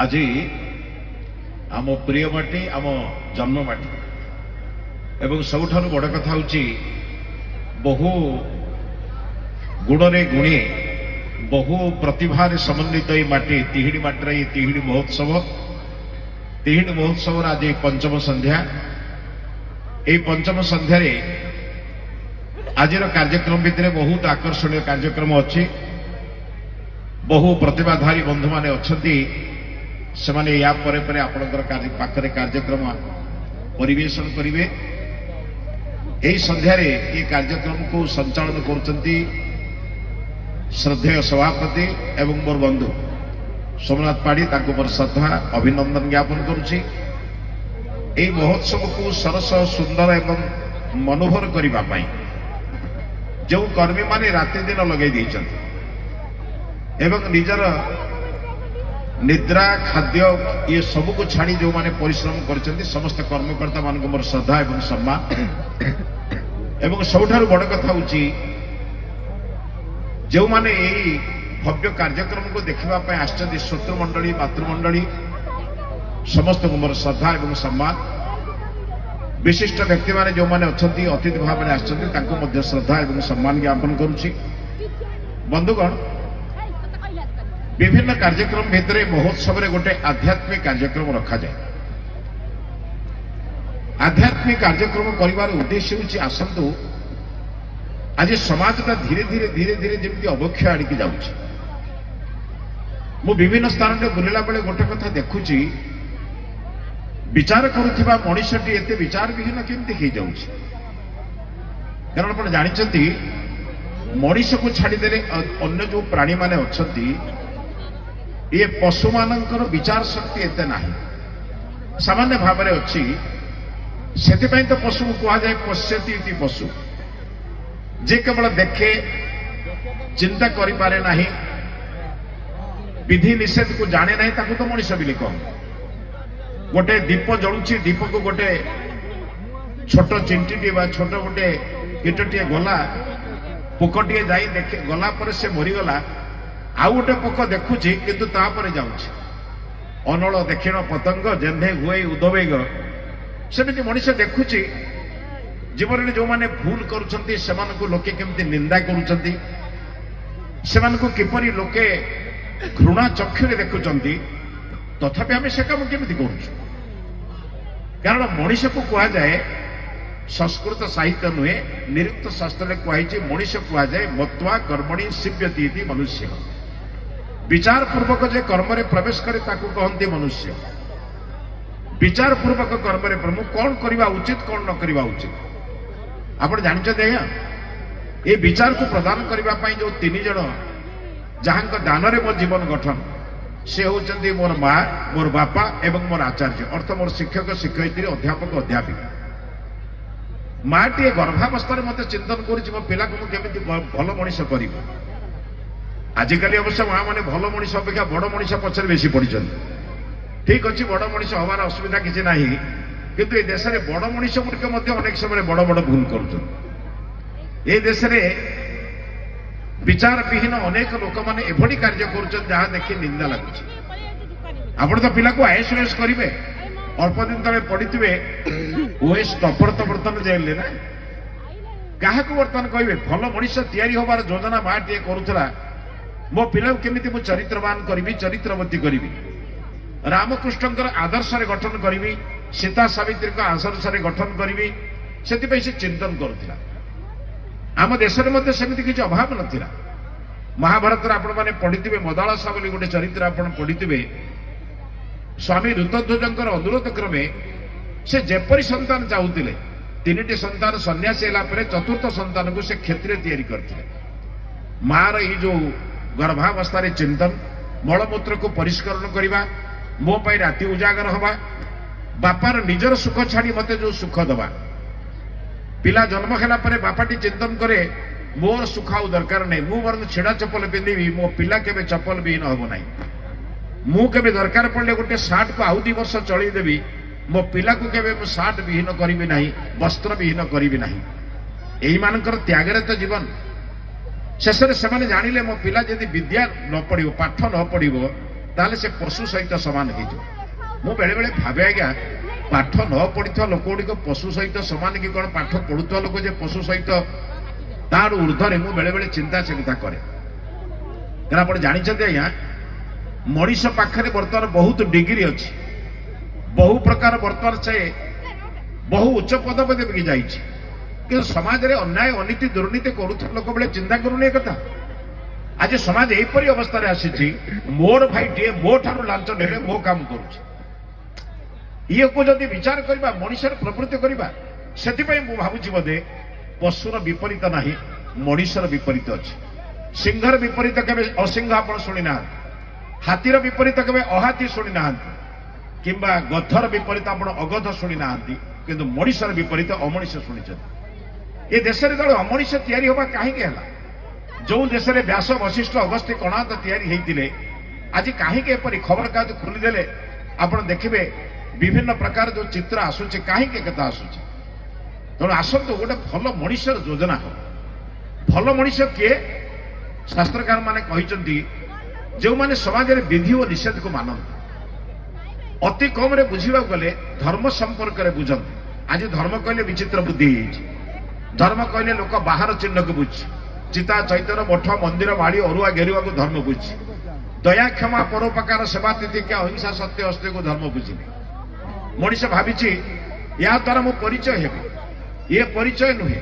आज आम प्रिय माटी आम जन्म माटी एवं सबुठार बड़ कथा हूँ बहु गुणरे गुणी बहु प्रतिभार समन्वित ये माटी तिहिड़ी माटीर ये तिहिड़ी महोत्सव आज पंचम संध्या ये पंचम संध्यार आज कार्यक्रम भितर बहुत आकर्षणीय कार्यक्रम अच्छी बहु प्रतिभाधारी बंधु माने अच्छी से माने या परे परे आपणकर पाखरे कार्यक्रम परिवेशन करिवे। यही संध्यारे ये कार्यक्रम को संचालन करुचंती श्रद्धेय सभापति एवं मोर बंधु सोमनाथ पाड़ी तांको मोर श्रद्धा अभिनंदन ज्ञापन करुछि। एई महोत्सव को सरस सुंदर एवं मनोहर करिबा पई जो कर्मी माने राति दिन लगे दैछन्ति एवं निजर निद्रा खाद्य ये सब को छाड़ी जो माने परिश्रम करछन्ति समस्त कर्मकर्ता मान को मोर श्रद्धा एवं सम्मान एवं सबुठारु बड़ कथा होछि जो माने एई भव्य कार्यक्रम को देखिबा पय आश्चर्य श्रोतृमंडली मातृमंडली समस्त को मोर श्रद्धा एवं सम्मान विशिष्ट व्यक्ति माने जो माने अछन्ति अतिथि भाव में आछन्ति तांको मध्य श्रद्धा एवं सम्मान ज्ञापन करूछि। बंधुगण विभिन्न कार्यक्रम भितर महोत्सव रे गोटे आध्यात्मिक कार्यक्रम रखा जाए। आध्यात्मिक कार्यक्रम करिवार उद्देश्य होछि आसंतु आज समाजटा धीरे धीरे धीरे धीरे जमी अवक्षय आड़की जाउछि। मु विभिन्न स्थान में बुलिला बेले गोटे कथा देखुछि विचार करुथिबा मनुष्यटी एते विचार विहीन केमती हो जाउछि। कारण आपण जानिछन्ति मनुष्य को छाड़ीदेले अन्य जो प्राणी माने अछन्ति ये पशु मानकर विचार शक्ति एते नाही सामान्य भाव में अच्छी से तो पशु को कहा जाए पश्यति इति पशु जे केवल देखे चिंता करि पारे नाही विधि निषेध को जाने नहीं ताकू तो मनुष्य बिले कह गोटे दीप जलुची दीप को गोटे छोट चिंटी छोट गोटे कीटटे गला पोकटे जाई देखे गला पर से मरीगला आउ गोटे पोक देखुची किंतु तापर जाउची अनल दक्षिण पतंग जेंधे हुए उदवेग सेमिति मनुष्य देखुची जीवन में जो माने भूल करुछन्ति सेमानकु लोके केमति निंदा करुछन्ति सेमानकु किपरि लोके घृणा चक्षुरे देखुछन्ति तथापि आमे से काम केमति करूछु। कारण मनुष्य को कहा जाए संस्कृत साहित्य नुहे निरुक्त शास्त्र कहुई मनुष्य कहा जाए मत्वा कर्मणि सिव्यति इति मनुष्य विचार पूर्वक जे कर्म रे प्रवेश करे ताकू कहंती मनुष्य विचार पूर्वक कर्म रे प्रभु कौन करवा उचित कौन न करवा उचित आपण जानते आज्ञा ये विचार को प्रदान करने जो तीन जन जहां दान रे मोर जीवन गठन से होचंती मोर माँ मोर बापा एवं मोर आचार्य अर्थ मोर शिक्षक शिक्षयित्री अध्यापक अध्यापिका। माटी गर्भावस्था मत चिंतन कर मो पिला को केमिति भल मनीष कर आजिकल अवश्य माँ मैंने भल मनीष अपेक्षा बड़ मनीष पछरे बेसी पड़ी ठीक अच्छे बड़ मनीष हमार असुविधा किसी ना किंतु ये देश में बड़ मनीष गुड़िक अनेक समय बड़ बड़ भूल कर देश में विचार विहीन अनेक लोक मैंने एभली कार्य कर देखी निंदा लगुच आपण तो पिला को आईएस करेंगे अल्प दिन तले पढ़ी ओएस टपर तो बर्तन जेल ना क्या बर्तमान कहे भल मनीष तैयारी होबार योजना माँ टे करुला मो पिला केमिति मु चरित्रवान करी चरित्रवती करी रामकृष्ण आदर्श गठन करी सीता सावित्री आदर्श गठन करी से चिंतन करुला। आम देश में सेमती किसी अभाव नाला महाभारत आपण मैंने पढ़ी मदालसा बोली गोटे चरित्र आपण पढ़ी स्वामी ऋतध्वज अनुरोध क्रमे से जेपरी संतान चाहूले तीन संतान सन्यासी है चतुर्थ संतान को से क्षेत्रीय तैयारी करते मार ये जो गर्भावस्था चिंतन मलमूत्र को परिष्करण करवा मो पाई राति उजागर हवा बापार निजर सुख छाड़ी मते जो सुख दबा पिला जन्म है बापाटी चिंतन करे मोर सुख आउ दरकार नहीं मु वर छिड़ा चप्पल पिंधि मो पिला केबे चप्पल विहीन हम ना मु केबे दरकार पड़े गोटे सार्ट को आउ 2 वर्ष चलईदेवी मो पिला को केबे मु सार्ट विहीन करी ना वस्त्र विहीन करी ना यही मानकर त्यागरे तो जीवन शेष में जानिले मो पिला यदि विद्या न पढ़ो पाठ न पढ़ो ताले से पशु सहित समान हो मु बेले बेले भावे आज्ञा पाठ न पढ़ी लोक गुड़िक पशु सहित समान कि कौन पाठ पढ़ुवा लोक जे पशु सहित तार ऊर्धरे मु बेले बेले चिंता चेता करे क्या आप जानते आज्ञा मनीष पाखे बर्तमान बहुत डिग्री अच्छी बहु प्रकार बर्तमान से बहु उच्च पदपदे भी जाइए कि समाज में अन्याय अनीति दुर्नीति करुवा लोक बेले चिंता करूनी कथा आज समाज यहीपरी अवस्था आसी मोर भाई टे मो ठार लांच ने मो काम करुच्ची ये को जदि विचार करवा मनुष्य प्रवृत्ति करवा से भावुची बोधे पशुर विपरीत ना मनुष्यर विपरीत अच्छी सिंहर विपरीत केवे असिंह आप शुणी ना हाथीर विपरीत केवे अहाथी शुणी ना किंबा गधर विपरीत आप अगध शुणी ना किंतु मनुष्यर विपरीत अमनुष्य शुणी ये देश में जो अमनुष्य तैयारी होगा कहीं जो देश में व्यास वशिष्ठ अगस्त्य कणाद तैयारी आज कहीं खबर कागज खोलीदे आप देखिए विभिन्न प्रकार जो चित्र आसूचे कहीं कथा आसूचे तेणु आसतु गोटे भल मनुष्य योजना हो भल मनुष्य किए शास्त्रकार माने कहते जो माने समाज में विधि और निषेध को मानते अति कम रे बुझा गले धर्म संपर्क में बुझते आज धर्म कहले विचित्र बुद्धि धर्म कहले लोक बाहर चिन्ह को बुझ चिता चैतन्य मठ मंदिर माड़ी अरुआ घेरुआ को धर्म बुझी दया क्षमा परोपकार सेवा तिथिक्षा अहिंसा सत्य अस्त्य को धर्म बुझिले मनुष्य भावी या द्वारा मु परिचय हेबी ये परिचय नुहे